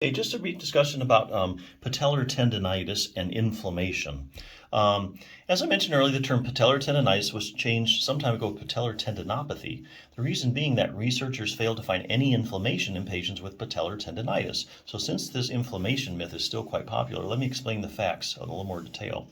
Hey, just a brief discussion about patellar tendinitis and inflammation. As I mentioned earlier, the term patellar tendinitis was changed some time ago to patellar tendinopathy. The reason being that researchers failed to find any inflammation in patients with patellar tendinitis. So since this inflammation myth is still quite popular, let me explain the facts in a little more detail.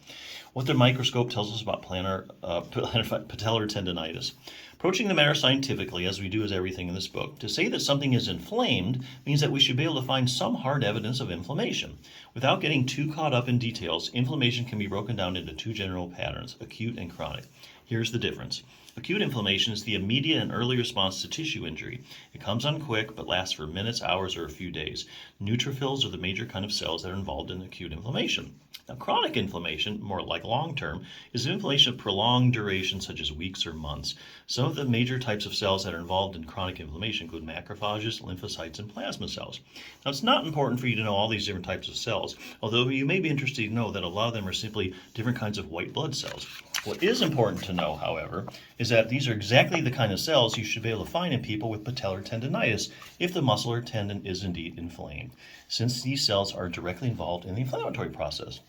What the microscope tells us about patellar tendinitis. Approaching the matter scientifically, as we do as everything in this book, to say that something is inflamed means that we should be able to find some hard evidence of inflammation. Without getting too caught up in details, inflammation can be broken down into two general patterns, acute and chronic. Here's the difference. Acute inflammation is the immediate and early response to tissue injury. It comes on quick but lasts for minutes, hours, or a few days. Neutrophils are the major kind of cells that are involved in acute inflammation. Now, chronic inflammation, more like long-term, is inflammation of prolonged duration, such as weeks or months. Some of the major types of cells that are involved in chronic inflammation include macrophages, lymphocytes, and plasma cells. Now, it's not important for you to know all these different types of cells, although you may be interested to know that a lot of them are simply different kinds of white blood cells. What is important to know, however, is that these are exactly the kind of cells you should be able to find in people with patellar tendinitis if the muscle or tendon is indeed inflamed, since these cells are directly involved in the inflammatory process.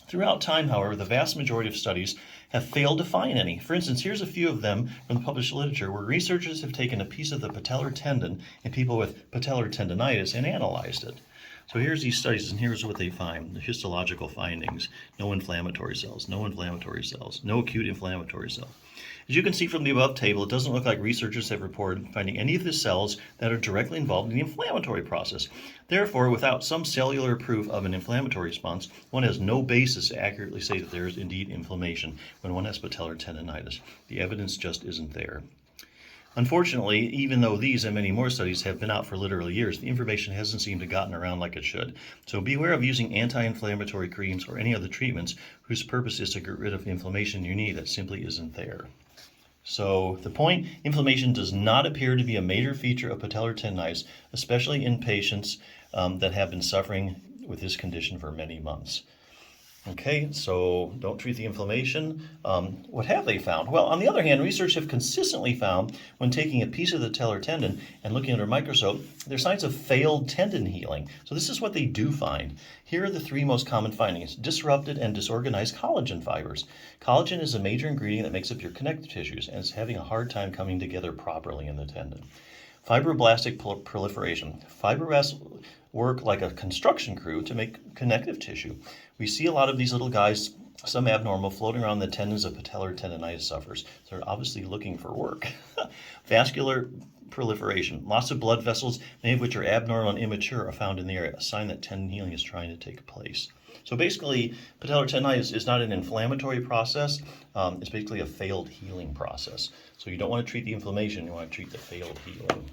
Throughout time, however, the vast majority of studies have failed to find any. For instance, here's a few of them from the published literature where researchers have taken a piece of the patellar tendon in people with patellar tendinitis and analyzed it. So here's these studies, and here's what they find. The histological findings: no inflammatory cells, no inflammatory cells, no acute inflammatory cells. As you can see from the above table, it doesn't look like researchers have reported finding any of the cells that are directly involved in the inflammatory process. Therefore, without some cellular proof of an inflammatory response, one has no basis to accurately say that there is indeed inflammation when one has patellar tendinitis. The evidence just isn't there. Unfortunately, even though these and many more studies have been out for literally years, the information hasn't seemed to have gotten around like it should. So beware of using anti-inflammatory creams or any other treatments whose purpose is to get rid of inflammation in your knee that simply isn't there. So the point, inflammation does not appear to be a major feature of patellar tendinitis, especially in patients that have been suffering with this condition for many months. Okay, so don't treat the inflammation. What have they found? Well, on the other hand, research have consistently found when taking a piece of the patellar tendon and looking under a microscope, there are signs of failed tendon healing. So this is what they do find. Here are the three most common findings: disrupted and disorganized collagen fibers. Collagen is a major ingredient that makes up your connective tissues and is having a hard time coming together properly in the tendon. Fibroblastic proliferation. Fibroblasts work like a construction crew to make connective tissue. We see a lot of these little guys, some abnormal, floating around the tendons of patellar tendinitis sufferers. So they're obviously looking for work. Vascular proliferation. Lots of blood vessels, many of which are abnormal and immature, are found in the area, a sign that tendon healing is trying to take place. So basically, patellar tendinitis is not an inflammatory process. It's basically a failed healing process. So you don't want to treat the inflammation, you want to treat the failed healing.